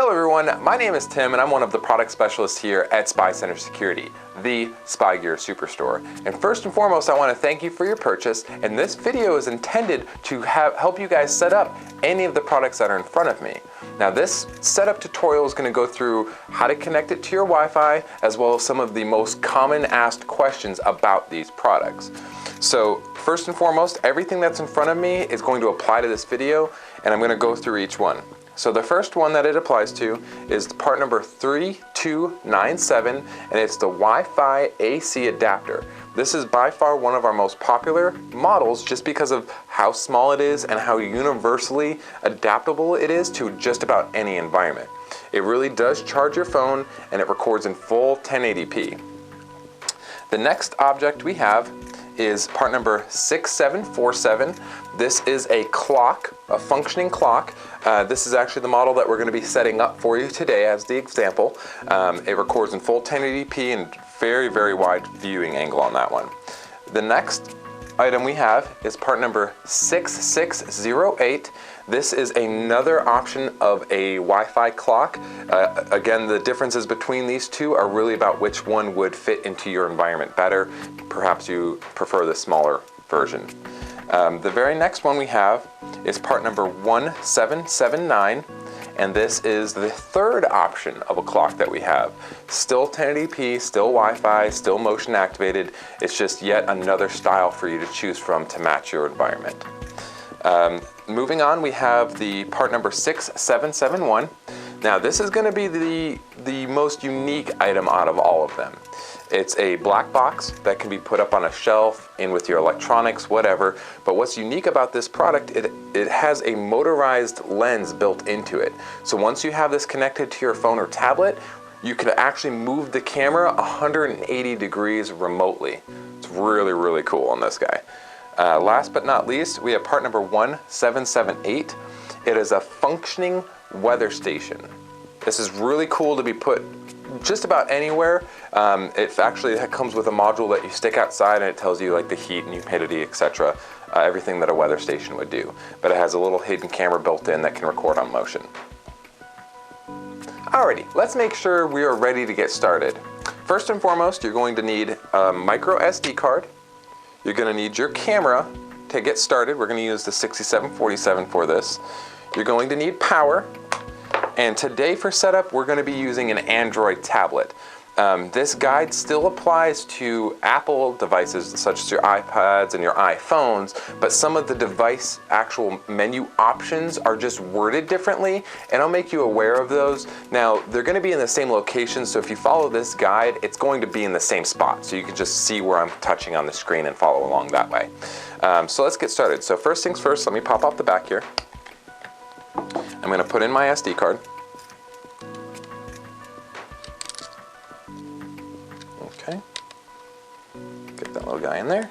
Hello everyone, my name is Tim and I'm one of the product specialists here at SpyCentre Security, the spy gear superstore. And first and foremost, I want to thank you for your purchase, and this video is intended to help you guys set up any of the products that are in front of me. Now this setup tutorial is going to go through how to connect it to your Wi-Fi, as well as some of the most common asked questions about these products. So first and foremost, everything that's in front of me is going to apply to this video, and I'm going to go through each one. So the first one that it applies to is part number 3297, and it's the Wi-Fi AC Adapter. This is by far one of our most popular models just because of how small it is and how universally adaptable it is to just about any environment. It really does charge your phone, and it records in full 1080p. The next object we have is part number 6747. This is a clock, a functioning clock. This is actually the model that we're going to be setting up for you today as the example. It records in full 1080p and very, very wide viewing angle on that one. The next item we have is part number 6608. This is another option of a Wi-Fi clock. Again, the differences between these two are really about which one would fit into your environment better. Perhaps you prefer the smaller version. The very next one we have is part number 1779, and this is the third option of a clock that we have. Still 1080p, still Wi-Fi, still motion activated. It's just yet another style for you to choose from to match your environment. Moving on, we have the part number 6771. Now this is going to be the most unique item out of all of them. It's a black box that can be put up on a shelf, in with your electronics, whatever. But what's unique about this product, it has a motorized lens built into it. So once you have this connected to your phone or tablet, you can actually move the camera 180 degrees remotely. It's really, really cool on this guy. Last but not least, we have part number 1778. It is a functioning weather station. This is really cool to be put just about anywhere. It actually comes with a module that you stick outside, and it tells you like the heat and humidity, etc. Everything that a weather station would do. But it has a little hidden camera built in that can record on motion. Alrighty, let's make sure we are ready to get started. First and foremost, you're going to need a micro SD card. You're going to need your camera to get started. We're going to use the 6747 for this. You're going to need power. And today for setup, we're going to be using an Android tablet. This guide still applies to Apple devices such as your iPads and your iPhones, but some of the device actual menu options are just worded differently, and I'll make you aware of those. Now, they're going to be in the same location, so if you follow this guide, it's going to be in the same spot, so you can just see where I'm touching on the screen and follow along that way. So let's get started. So first things first, let me pop off the back here. I'm going to put in my SD card. Okay, get that little guy in there,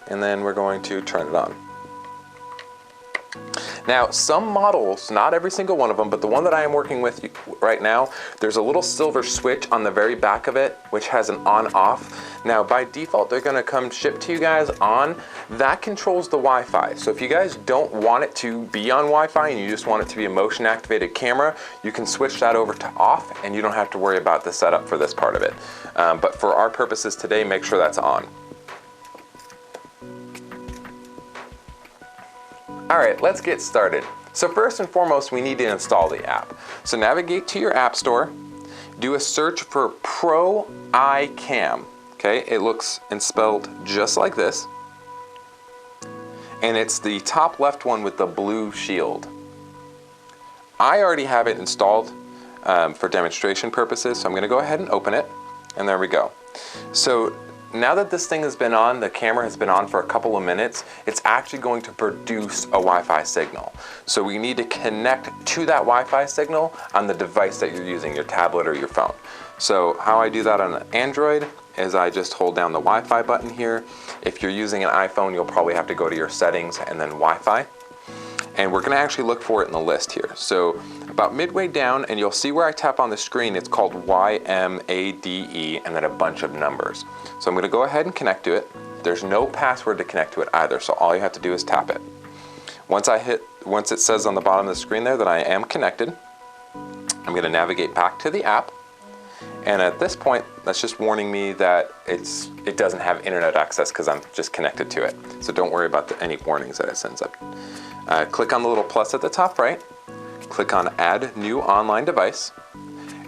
and then we're going to turn it on. Now, some models, not every single one of them, but the one that I am working with right now, there's a little silver switch on the very back of it, which has an on-off. Now, by default, they're going to come shipped to you guys on. That controls the Wi-Fi. So if you guys don't want it to be on Wi-Fi and you just want it to be a motion-activated camera, you can switch that over to off, and you don't have to worry about the setup for this part of it. But for our purposes today, make sure that's on. Alright, let's get started. So first and foremost, we need to install the app. So navigate to your app store, do a search for Pro iCam. Okay, it looks and spelled just like this. And it's the top left one with the blue shield. I already have it installed for demonstration purposes, so I'm going to go ahead and open it. And there we go. So now that this thing has been on, the camera has been on for a couple of minutes, it's actually going to produce a Wi-Fi signal. So we need to connect to that Wi-Fi signal on the device that you're using, your tablet or your phone. So how I do that on an Android is I just hold down the Wi-Fi button here. If you're using an iPhone, you'll probably have to go to your settings and then Wi-Fi. And we're going to actually look for it in the list here. So about midway down, and you'll see where I tap on the screen, it's called YMADE and then a bunch of numbers. So I'm going to go ahead and connect to it. There's no password to connect to it either, so all you have to do is tap it. Once it says on the bottom of the screen there that I am connected, I'm going to navigate back to the app. And at this point, that's just warning me that it doesn't have internet access because I'm just connected to it. So don't worry about any warnings that it sends up. Click on the little plus at the top right. Click on Add New Online Device.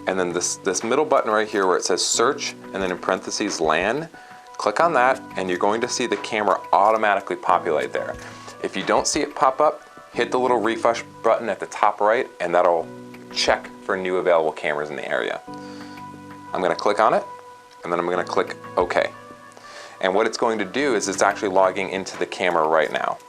And then this middle button right here where it says Search and then in parentheses LAN. Click on that and you're going to see the camera automatically populate there. If you don't see it pop up, hit the little refresh button at the top right and that'll check for new available cameras in the area. I'm going to click on it and then I'm going to click OK. And what it's going to do is it's actually logging into the camera right now.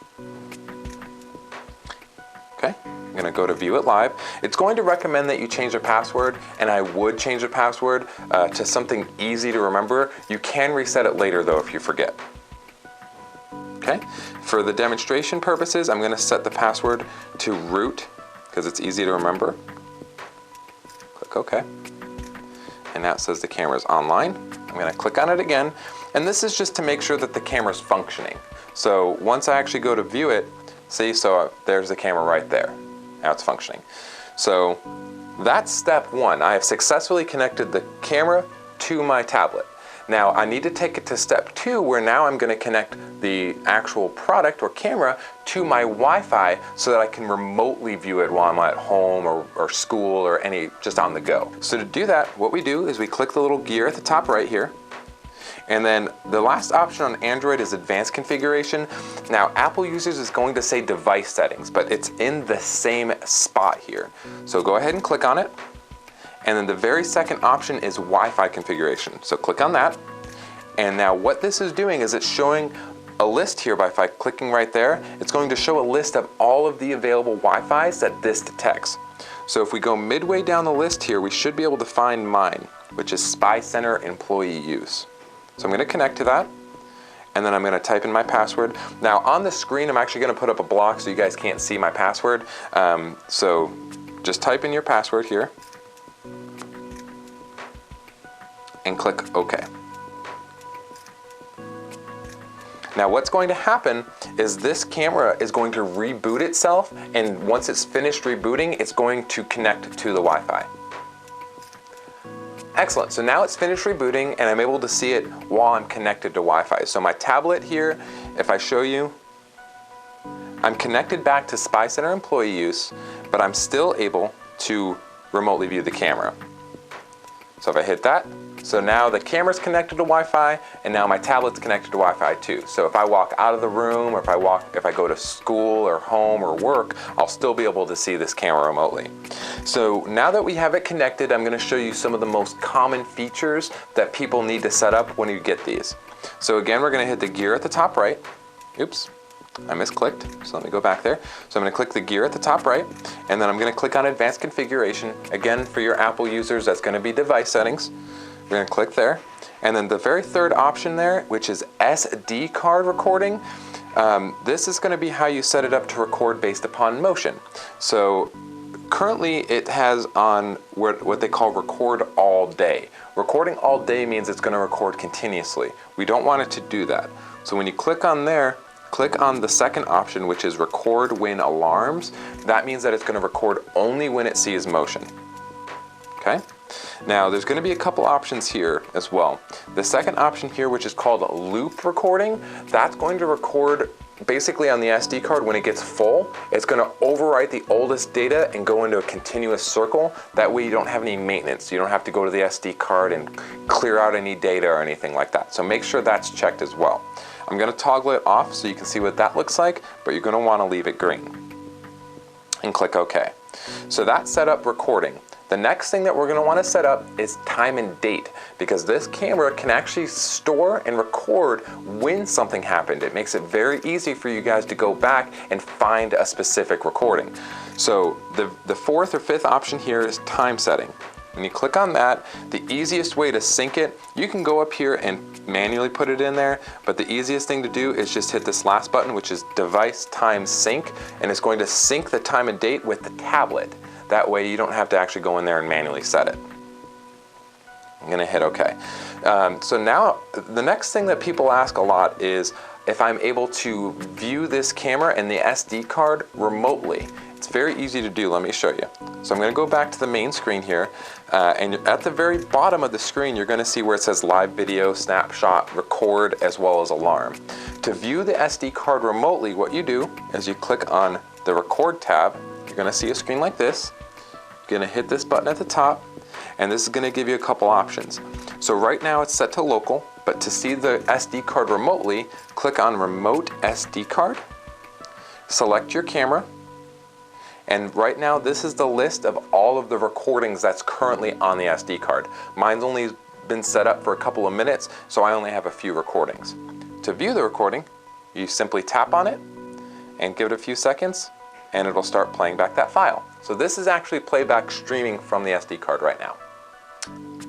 Okay, I'm going to go to View It Live. It's going to recommend that you change the password, and I would change the password to something easy to remember. You can reset it later though if you forget. Okay, for the demonstration purposes, I'm going to set the password to root because it's easy to remember. Click OK. And now it says the camera's online. I'm going to click on it again. And this is just to make sure that the camera's functioning. So once I actually go to view it, see, so there's the camera right there. Now it's functioning. So that's step one. I have successfully connected the camera to my tablet. Now I need to take it to step two where now I'm going to connect the actual product or camera to my Wi-Fi so that I can remotely view it while I'm at home or school or just on the go. So to do that, what we do is we click the little gear at the top right here. And then the last option on Android is advanced configuration. Now Apple users is going to say device settings, but it's in the same spot here. So go ahead and click on it. And then the very second option is Wi-Fi configuration. So click on that. And now what this is doing is it's showing a list here by clicking right there. It's going to show a list of all of the available Wi-Fis that this detects. So if we go midway down the list here, we should be able to find mine, which is SpyCentre Employee Use. So I'm going to connect to that. And then I'm going to type in my password. Now on the screen, I'm actually going to put up a block so you guys can't see my password. So just type in your password here. And click OK. Now what's going to happen is this camera is going to reboot itself, and once it's finished rebooting, it's going to connect to the Wi-Fi. Excellent, so now it's finished rebooting and I'm able to see it while I'm connected to Wi-Fi. So my tablet here, if I show you, I'm connected back to SpyCentre Employee Use, but I'm still able to remotely view the camera. So if I hit that, so now the camera's connected to Wi-Fi and now my tablet's connected to Wi-Fi too. So if I walk out of the room or if I go to school or home or work, I'll still be able to see this camera remotely. So now that we have it connected, I'm going to show you some of the most common features that people need to set up when you get these. So again, we're going to hit the gear at the top right. Oops. I misclicked, so let me go back there. So I'm going to click the gear at the top right, and then I'm going to click on Advanced Configuration. Again, for your Apple users, that's going to be Device Settings. We're going to click there, and then the very third option there, which is SD card recording, this is going to be how you set it up to record based upon motion. So currently it has on what they call record all day. Recording all day means it's going to record continuously. We don't want it to do that. So when you click on there, click on the second option, which is record when alarms. That means that it's going to record only when it sees motion. Okay? Now there's going to be a couple options here as well. The second option here, which is called loop recording, that's going to record basically on the SD card when it gets full. It's going to overwrite the oldest data and go into a continuous circle. That way you don't have any maintenance. You don't have to go to the SD card and clear out any data or anything like that. So make sure that's checked as well. I'm going to toggle it off so you can see what that looks like, but you're going to want to leave it green. And click OK. So that's set up recording. The next thing that we're going to want to set up is time and date, because this camera can actually store and record when something happened. It makes it very easy for you guys to go back and find a specific recording. So the fourth or fifth option here is time setting. When you click on that, the easiest way to sync it, you can go up here and manually put it in there, but the easiest thing to do is just hit this last button, which is Device Time Sync, and it's going to sync the time and date with the tablet. That way you don't have to actually go in there and manually set it. I'm going to hit OK. So now the next thing that people ask a lot is if I'm able to view this camera and the SD card remotely. It's very easy to do. Let me show you. So I'm going to go back to the main screen here, and at the very bottom of the screen you're going to see where it says live video, snapshot, record, as well as alarm. To view the SD card remotely, what you do is you click on the record tab. You're going to see a screen like this. You're going to hit this button at the top, and this is going to give you a couple options. So right now it's set to local, but to see the SD card remotely, click on Remote SD Card, select your camera, and right now this is the list of all of the recordings that's currently on the SD card. Mine's only been set up for a couple of minutes, so I only have a few recordings. To view the recording, you simply tap on it and give it a few seconds, and it'll start playing back that file. So this is actually playback streaming from the SD card right now.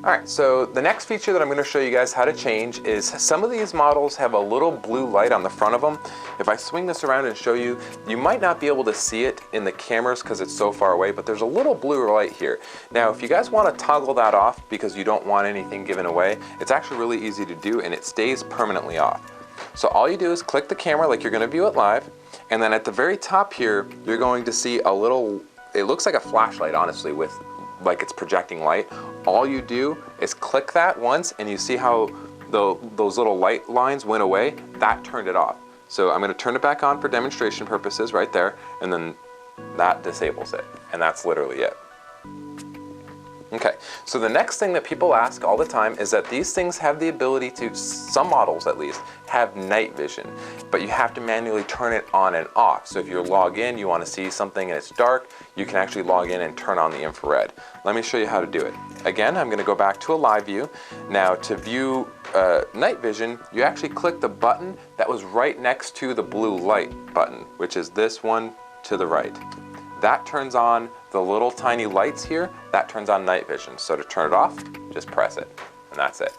Alright, so the next feature that I'm going to show you guys how to change is some of these models have a little blue light on the front of them. If I swing this around and show you, you might not be able to see it in the cameras because it's so far away, but there's a little blue light here. Now, if you guys want to toggle that off because you don't want anything given away, it's actually really easy to do, and it stays permanently off. So all you do is click the camera like you're going to view it live, and then at the very top here, you're going to see a little, it looks like a flashlight, honestly, with like it's projecting light. All you do is click that once, and you see how those little light lines went away. That turned it off. So I'm going to turn it back on for demonstration purposes right there, and then that disables it, and that's literally it. Okay, so the next thing that people ask all the time is that these things have the ability to, some models at least, have night vision, but you have to manually turn it on and off. So if you log in, you want to see something and it's dark, you can actually log in and turn on the infrared. Let me show you how to do it. Again, I'm going to go back to a live view. Now to view night vision, you actually click the button that was right next to the blue light button, which is this one to the right. That turns on the little tiny lights here, that turns on night vision. So to turn it off, just press it, and that's it.